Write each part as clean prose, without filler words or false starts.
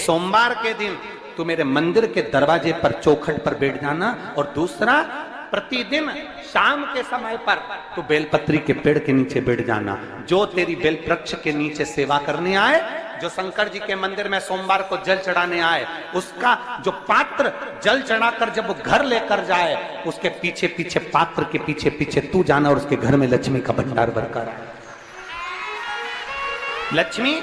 सोमवार के दिन तू मेरे मंदिर के दरवाजे पर चौखट पर बैठ जाना, और दूसरा प्रतिदिन शाम के समय पर तू बेलपत्री के पेड़ के नीचे बैठ जाना। जो तेरी बेल वृक्ष के नीचे सेवा करने आए, जो शंकर जी के मंदिर में सोमवार को जल चढ़ाने आए, उसका जो पात्र जल चढ़ाकर जब वो घर लेकर जाए, उसके पीछे पीछे, पात्र के पीछे पीछे तू जाना और उसके घर में लक्ष्मी का भंडार भरकर आए। लक्ष्मी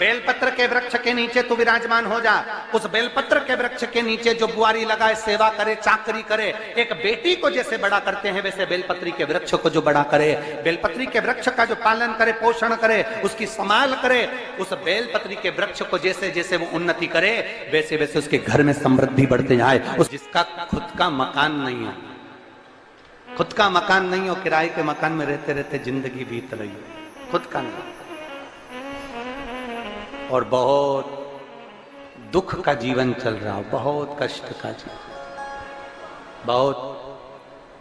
बेलपत्र के वृक्ष के नीचे तू विराजमान हो जा। उस बेलपत्र के वृक्ष के नीचे जो बुआरी लगाए, सेवा करे, चाकरी करे, एक बेटी को जैसे बड़ा करते हैं वैसे बेलपत्री के वृक्ष को जो बड़ा करे, बेलपत्री के वृक्ष का जो पालन करे, पोषण करे, उसकी संभाल करे, उस बेलपत्री के वृक्ष को जैसे जैसे वो उन्नति करे, वैसे वैसे उसके घर में समृद्धि बढ़ते जाए। उस जिसका खुद का मकान नहीं हो, खुद का मकान नहीं हो, किराए के मकान में रहते रहते जिंदगी बीत रही हो, खुद का नहीं, और बहुत दुख का जीवन चल रहा हो, बहुत कष्ट का जीवन, बहुत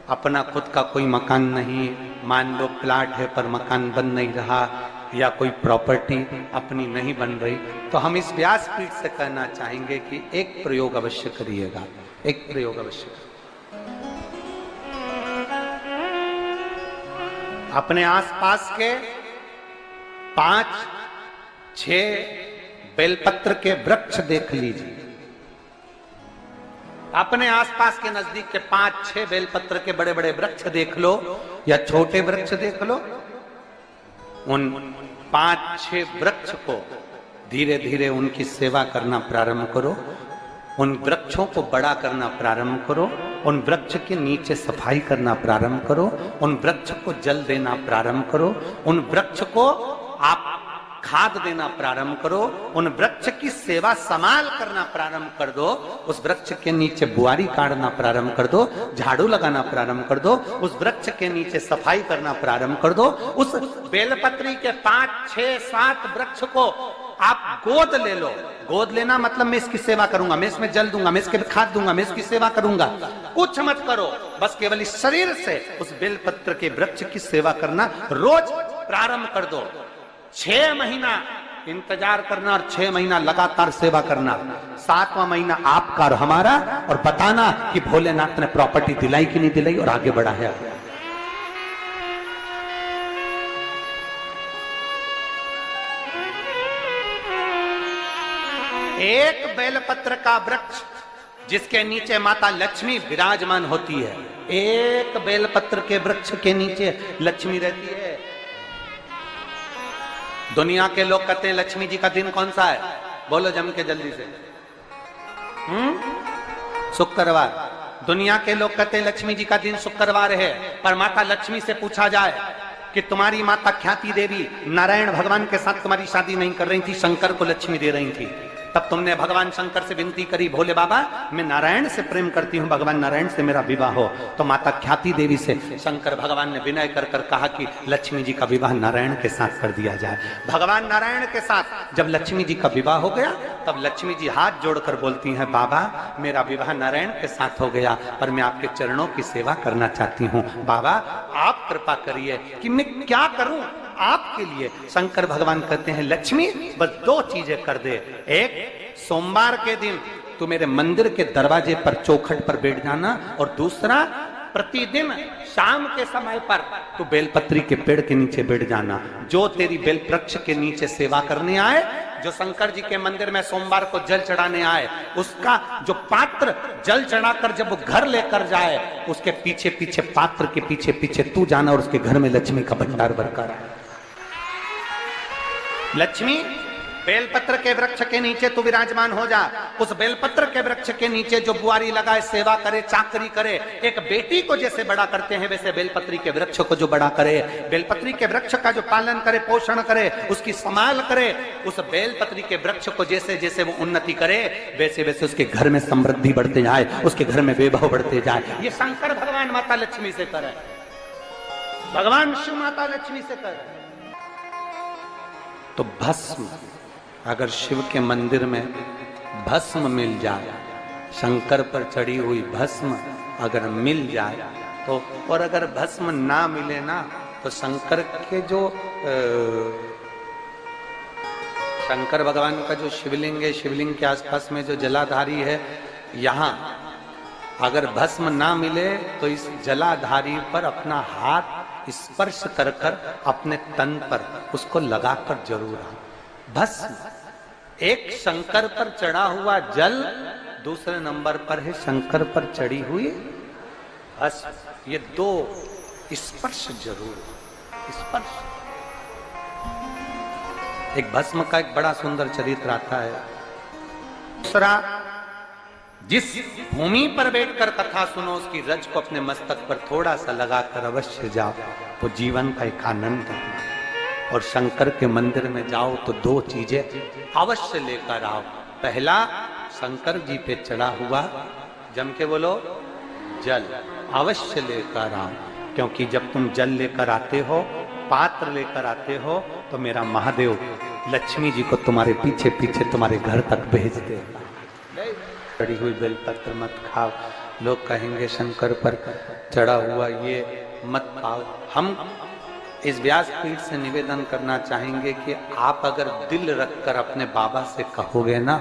अपना खुद का कोई मकान नहीं, मान लो प्लाट है पर मकान बन नहीं रहा, या कोई प्रॉपर्टी अपनी नहीं बन रही, तो हम इस व्यासपीठ से कहना चाहेंगे कि एक प्रयोग अवश्य करिएगा, एक प्रयोग अवश्य अपने आसपास के 5-6 बेलपत्र के वृक्ष देख लीजिए। अपने आसपास के नजदीक के 5-6 बेलपत्र के बड़े बड़े वृक्ष देख लो, या छोटे वृक्ष देख लो। उन 5-6 वृक्ष को धीरे धीरे उनकी सेवा करना प्रारंभ करो, उन वृक्षों को बड़ा करना प्रारंभ करो, उन वृक्ष के नीचे सफाई करना प्रारंभ करो, उन वृक्ष को जल देना प्रारंभ करो, उन वृक्ष को आप खाद देना प्रारंभ करो, उन वृक्ष की सेवा संभाल करना प्रारंभ कर दो, उस वृक्ष के नीचे बुआरी काटना प्रारंभ कर दो, झाड़ू लगाना प्रारंभ कर दो, उस वृक्ष के नीचे सफाई करना प्रारंभ कर दो। उस बेलपत्री के 5-6-7 वृक्ष को आप गोद ले लो। गोद लेना मतलब मैं इसकी सेवा करूंगा, मैं इसमें जल दूंगा, मैं इसके खाद दूंगा, मैं इसकी सेवा करूंगा, कुछ मत करो, बस केवल इस शरीर से उस बेलपत्र के वृक्ष की सेवा करना रोज प्रारंभ कर दो। 6 महीना इंतजार करना और 6 महीना लगातार सेवा करना, 7वां महीना आपका और हमारा, और बताना कि भोलेनाथ ने प्रॉपर्टी दिलाई कि नहीं दिलाई और आगे बढ़ा है। एक बेलपत्र का वृक्ष जिसके नीचे माता लक्ष्मी विराजमान होती है, एक बेलपत्र के वृक्ष के नीचे लक्ष्मी रहती है। दुनिया के लोग कहते हैं लक्ष्मी जी का दिन कौन सा है, बोलो जम के जल्दी से। शुक्रवार। दुनिया के लोग कहते हैं लक्ष्मी जी का दिन शुक्रवार है, पर माता लक्ष्मी से पूछा जाए कि तुम्हारी माता ख्याति देवी नारायण भगवान के साथ तुम्हारी शादी नहीं कर रही थी, शंकर को लक्ष्मी दे रही थी, तब तुमने भगवान शंकर से विनती करी, भोले बाबा मैं नारायण से प्रेम करती हूँ, भगवान नारायण से मेरा विवाह हो। तो माता ख्याति देवी से शंकर भगवान ने विनय कर कर कहा कि लक्ष्मी जी का विवाह नारायण के साथ कर दिया जाए। भगवान नारायण के साथ जब लक्ष्मी जी का विवाह हो गया, तब लक्ष्मी जी हाथ जोड़कर बोलती हैं, बाबा मेरा विवाह नारायण के साथ हो गया, पर मैं आपके चरणों की सेवा करना चाहती हूँ, बाबा आप कृपा करिए कि मैं क्या करूं आपके लिए। शंकर भगवान कहते हैं, लक्ष्मी बस 2 चीजें कर दे, एक सोमवार के दिन तू मेरे मंदिर के दरवाजे पर चौखट पर बैठ जाना, और दूसरा प्रतिदिन शाम के समय पर तू बेलपत्री के पेड़ के नीचे बैठ जाना। जो तेरी बेल वृक्ष के नीचे सेवा करने आए, जो शंकर जी के मंदिर में सोमवार को जल चढ़ाने आए, उसका जो पात्र जल चढ़ाकर जब वो घर लेकर जाए, उसके पीछे पीछे, पात्र के पीछे पीछे तू जाना और उसके घर में लक्ष्मी का भंडार भरकर आए। लक्ष्मी बेलपत्र के वृक्ष के नीचे तू विराजमान हो जा। उस बेलपत्र के वृक्ष के नीचे जो बुआरी लगाए, सेवा करे, चाकरी करे, एक बेटी को जैसे बड़ा करते हैं वैसे बेलपत्री के वृक्ष को जो बड़ा करे, बेलपत्री के वृक्ष का जो पालन करे, पोषण करे, उसकी संभाल करे, उस बेलपत्री के वृक्ष को जैसे जैसे वो उन्नति करे, वैसे वैसे उसके घर में समृद्धि बढ़ते जाए, उसके घर में वैभव बढ़ते जाए। ये शंकर भगवान माता लक्ष्मी से करे, भगवान शिव माता लक्ष्मी से करे। तो भस्म, अगर शिव के मंदिर में भस्म मिल जाए, शंकर पर चढ़ी हुई भस्म अगर मिल जाए तो, और अगर भस्म ना मिले ना, तो शंकर के जो शंकर भगवान का जो शिवलिंग है, शिवलिंग के आसपास में जो जलाधारी है, यहाँ अगर भस्म ना मिले तो इस जलाधारी पर अपना हाथ स्पर्श कर कर अपने तन पर उसको लगाकर जरूर आओ। भस्म एक शंकर पर चढ़ा हुआ जल, दूसरे नंबर पर है शंकर पर चढ़ी हुई भस्म। ये दो स्पर्श जरूर, स्पर्श। एक भस्म का एक बड़ा सुंदर चरित्र आता है। दूसरा, जिस भूमि पर बैठकर कथा सुनो उसकी रज को अपने मस्तक पर थोड़ा सा लगाकर अवश्य जाओ, तो जीवन का एक आनंद है। और शंकर के मंदिर में जाओ तो दो चीजें अवश्य लेकर आओ। पहला, शंकर जी पे चढ़ा हुआ, जम के बोलो, जल अवश्य लेकर आओ। क्योंकि जब तुम जल लेकर आते हो, पात्र लेकर आते हो, तो मेरा महादेव लक्ष्मी जी को तुम्हारे पीछे पीछे तुम्हारे घर तक भेज देगा। चढ़ी हुई बेलपत्र मत खाओ, लोग कहेंगे शंकर पर चढ़ा हुआ ये मत खाओ। हम इस व्यासपीठ से निवेदन करना चाहेंगे कि आप अगर दिल रखकर अपने बाबा से कहोगे ना,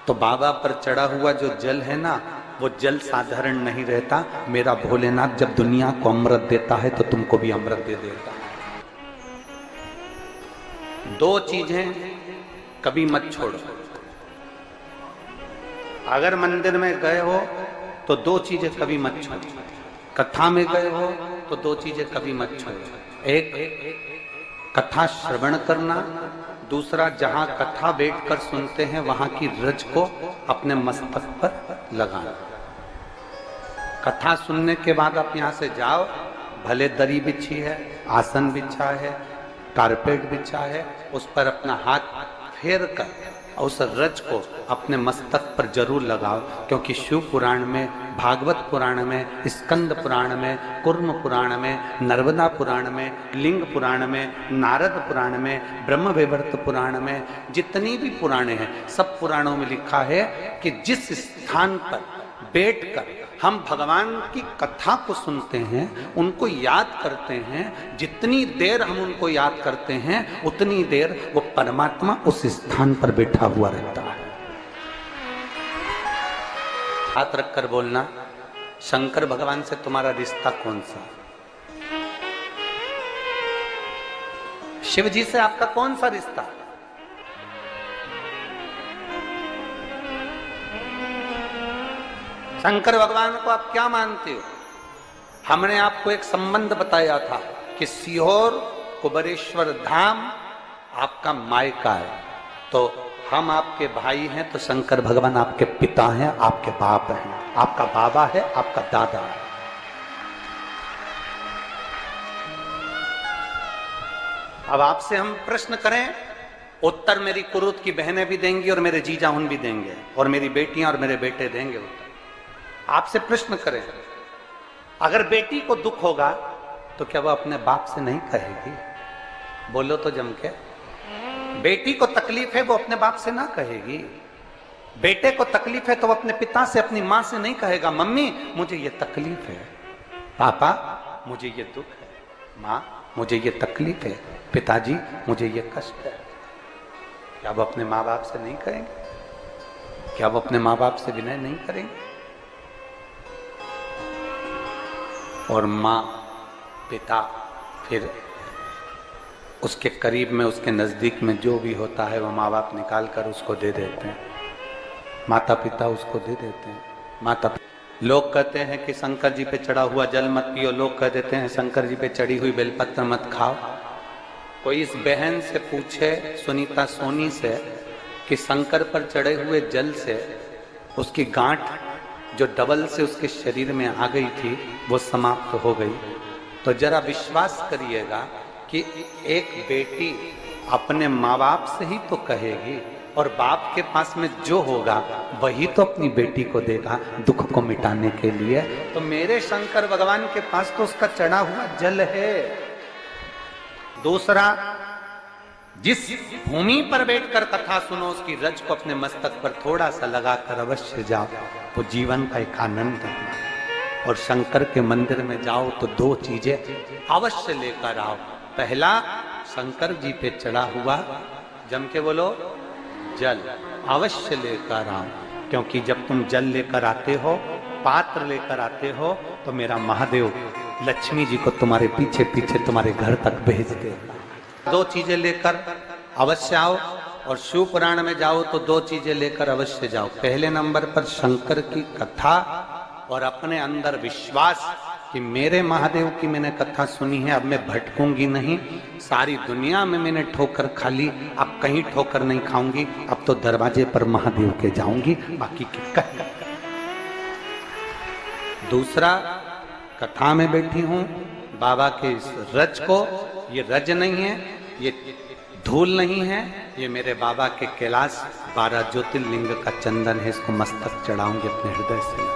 तो बाबा पर चढ़ा हुआ जो जल है ना, वो जल साधारण नहीं रहता। मेरा भोलेनाथ जब दुनिया को अमृत देता है तो तुमको भी अमृत दे देता है। दो चीजें कभी मत छोड़ो। अगर मंदिर में गए हो तो दो चीजें कभी मत छोड़ो। कथा में गए हो तो दो चीजें कभी मत छोड़ो। एक, कथा श्रवण करना। दूसरा, जहां कथा बैठकर सुनते हैं वहां की रज को अपने मस्तक पर लगाना। कथा सुनने के बाद आप यहां से जाओ, भले दरी बिछी है, आसन बिछा है, कारपेट बिछा है, उस पर अपना हाथ फेर कर उस रज को अपने मस्तक पर जरूर लगाओ। क्योंकि शिव पुराण में, भागवत पुराण में, स्कंद पुराण में, कुर्म पुराण में, नर्मदा पुराण में, लिंग पुराण में, नारद पुराण में, ब्रह्म वैवर्त पुराण में, जितनी भी पुराणे हैं, सब पुराणों में लिखा है कि जिस स्थान पर बैठकर हम भगवान की कथा को सुनते हैं, उनको याद करते हैं, जितनी देर हम उनको याद करते हैं उतनी देर वो परमात्मा उस स्थान पर बैठा हुआ रहता है। हाथ रखकर बोलना, शंकर भगवान से तुम्हारा रिश्ता कौन सा? शिव जी से आपका कौन सा रिश्ता? शंकर भगवान को आप क्या मानते हो? हमने आपको एक संबंध बताया था कि सीहोर कुबेरेश्वर धाम आपका मायका है, तो हम आपके भाई हैं, तो शंकर भगवान आपके पिता हैं, आपके बाप हैं, आपका बाबा है, आपका दादा है। अब आपसे हम प्रश्न करें, उत्तर मेरी कुरुत की बहनें भी देंगी और मेरे जीजा उन भी देंगे और मेरी बेटियां और मेरे बेटे देंगे उत्तर। आपसे प्रश्न करें, अगर बेटी को दुख होगा तो क्या वो अपने बाप से नहीं कहेगी? बोलो तो जम के। बेटी को तकलीफ है वो अपने बाप से ना कहेगी। बेटे को तकलीफ है तो वो अपने पिता से, अपनी मां से नहीं कहेगा, मम्मी मुझे ये तकलीफ है, पापा मुझे ये दुख है, मां मुझे ये तकलीफ है, पिताजी मुझे ये कष्ट है। क्या वो अपने माँ बाप से नहीं कहेंगे? क्या वो अपने माँ बाप से विनय नहीं करेंगे? और माँ, पिता, फिर उसके करीब में, उसके नजदीक में जो भी होता है वो माँ बाप निकाल कर उसको दे देते हैं, माता पिता उसको दे देते हैं। माता लोग कहते हैं कि शंकर जी पे चढ़ा हुआ जल मत पियो, लोग कह देते हैं शंकर जी पे चढ़ी हुई बेलपत्र मत खाओ। कोई इस बहन से पूछे, सुनीता सोनी से, कि शंकर पर चढ़े हुए जल से उसकी गांठ जो डबल से उसके शरीर में आ गई थी वो समाप्त हो गई, तो जरा विश्वास करिएगा कि एक बेटी अपने माँ बाप से ही तो कहेगी, और बाप के पास में जो होगा वही तो अपनी बेटी को देगा दुख को मिटाने के लिए। तो मेरे शंकर भगवान के पास तो उसका चढ़ा हुआ जल है। दूसरा, जिस भूमि पर बैठकर कथा सुनो उसकी रज को अपने मस्तक पर थोड़ा सा लगाकर अवश्य जाओ, तो जीवन का एक आनंद है। और शंकर के मंदिर में जाओ तो दो चीजें अवश्य लेकर आओ। पहला, शंकर जी पे चढ़ा हुआ जम के बोलो, जल अवश्य लेकर आओ, क्योंकि जब तुम जल लेकर आते हो, पात्र लेकर आते हो, तो मेरा महादेव लक्ष्मी जी को तुम्हारे पीछे पीछे तुम्हारे घर तक भेज देगा। दो चीजें लेकर अवश्य आओ, और शिव पुराण में जाओ तो दो चीजें लेकर अवश्य जाओ। पहले नंबर पर शंकर की कथा और अपने अंदर विश्वास कि मेरे महादेव की मैंने कथा सुनी है, अब मैं भटकूंगी नहीं। सारी दुनिया में मैंने ठोकर खा ली, अब कहीं ठोकर नहीं खाऊंगी, अब तो दरवाजे पर महादेव के जाऊंगी, बाकी के कह। दूसरा, कथा में बैठी हूं बाबा के इस रज को, ये रज नहीं है, ये धूल नहीं है, ये मेरे बाबा के कैलाश 12 ज्योतिर्लिंग का चंदन है, इसको मस्तक चढ़ाऊंगे अपने हृदय से।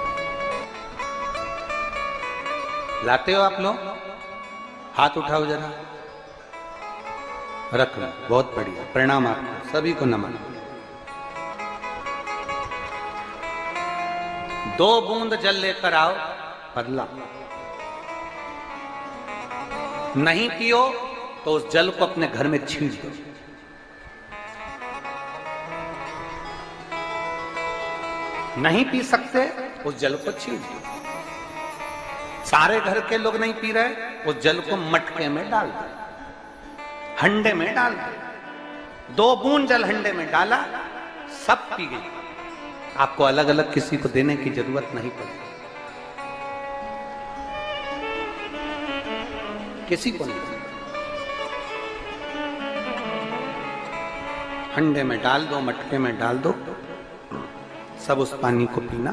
लाते हो आप लोग? हाथ उठाओ जरा, रख लो, बहुत बढ़िया, प्रणाम आपको सभी को, नमन। 2 बूंद जल लेकर आओ, बदला नहीं पियो तो उस जल को अपने घर में छींट दो। नहीं पी सकते, उस जल को छींट दो। सारे घर के लोग नहीं पी रहे, उस जल को मटके में डाल दो, हंडे में डाल दो। 2 बूंद जल हंडे में डाला, सब पी गई। आपको अलग अलग किसी को देने की जरूरत नहीं पड़ी, किसी को नहीं। हंडे में डाल दो, मटके में डाल दो, सब उस पानी को पीना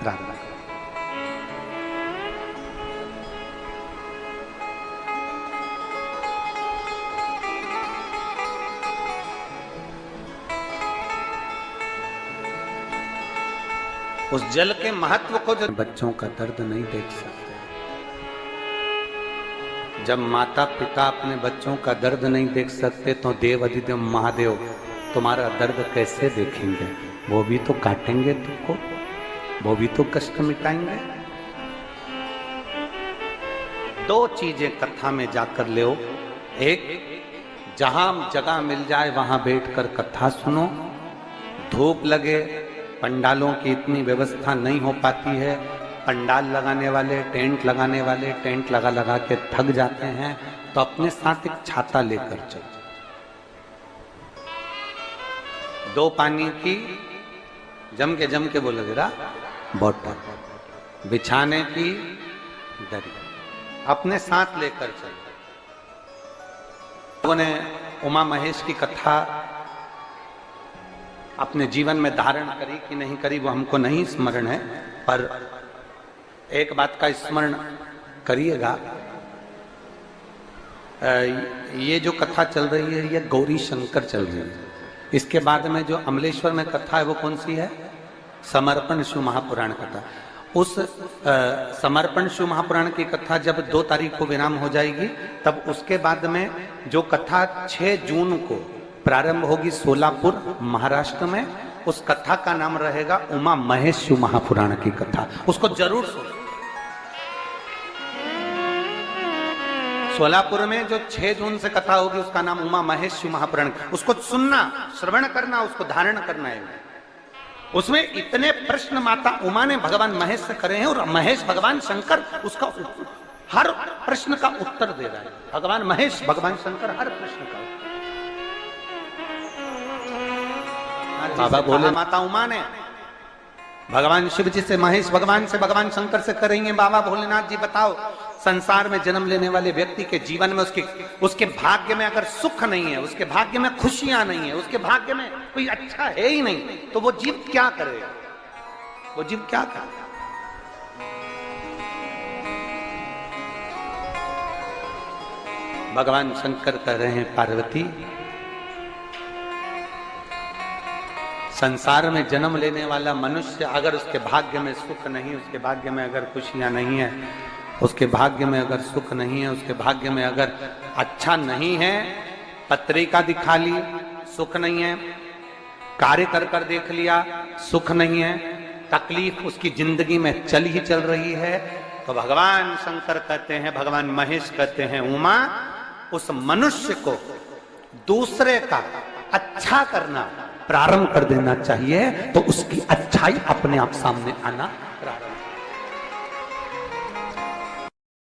प्रारंभ करो। उस जल के महत्व को जो बच्चों का दर्द नहीं देख सकते, जब माता पिता अपने बच्चों का दर्द नहीं देख सकते, तो देव अधिदेव महादेव तुम्हारा दर्द कैसे देखेंगे? वो भी तो काटेंगे तुमको, वो भी तो कष्ट मिटाएंगे। 2 चीजें कथा में जाकर ले। एक, जहां जगह मिल जाए वहां बैठकर कथा सुनो। धूप लगे, पंडालों की इतनी व्यवस्था नहीं हो पाती है, पंडाल लगाने वाले, टेंट लगाने वाले टेंट लगा लगा के थक जाते हैं, तो अपने साथ एक छाता लेकर चलो। 2 पानी की जम के बोलो जरा, बोतल, बिछाने की दरी अपने साथ लेकर चलो। लोगों ने उमा महेश की कथा अपने जीवन में धारण करी कि नहीं करी वो हमको नहीं स्मरण है, पर एक बात का स्मरण करिएगा, ये जो कथा चल रही है ये गौरी शंकर चल रही है। इसके बाद में जो अमलेश्वर में कथा है वो कौन सी है? समर्पण शिव महापुराण कथा। उस समर्पण शिव महापुराण की कथा जब 2 तारीख को विराम हो जाएगी, तब उसके बाद में जो कथा 6 जून को प्रारंभ होगी सोलापुर महाराष्ट्र में, उस कथा का नाम रहेगा उमा महेश शिव महापुराण की कथा। उसको जरूर सुनो। सोलापुर में जो 6 जून से कथा होगी उसका नाम उमा महेश शिव महापुराण, उसको सुनना, श्रवण करना, उसको धारण करना है। उसमें इतने प्रश्न माता उमा ने भगवान महेश से करे हैं, और महेश भगवान शंकर उसका हर प्रश्न का उत्तर दे रहा है। भगवान महेश भगवान शंकर हर प्रश्न का। बाबा बोले माता उमा ने भगवान शिव जी से, महेश भगवान से, भगवान शंकर से करेंगे, बाबा भोलेनाथ जी बताओ, संसार में जन्म लेने वाले व्यक्ति के जीवन में उसके भाग्य में अगर सुख नहीं है, उसके भाग्य में खुशियां नहीं है, उसके भाग्य में कोई अच्छा है ही नहीं, तो वो जीव क्या करेगा? वो जीव क्या करेगा? भगवान शंकर कह रहे हैं, पार्वती, संसार में जन्म लेने वाला मनुष्य अगर उसके भाग्य में सुख नहीं, उसके भाग्य में अगर खुशियां नहीं है, उसके भाग्य में अगर सुख नहीं है, उसके भाग्य में अगर अच्छा नहीं है, पत्रिका दिखा ली सुख नहीं है, कार्य कर कर देख लिया सुख नहीं है, तकलीफ उसकी जिंदगी में चल ही चल रही है, तो भगवान शंकर कहते हैं, भगवान महेश कहते हैं, उमा, उस मनुष्य को दूसरे का अच्छा करना प्रारंभ कर देना चाहिए, तो उसकी अच्छाई अपने आप सामने आना प्रारंभ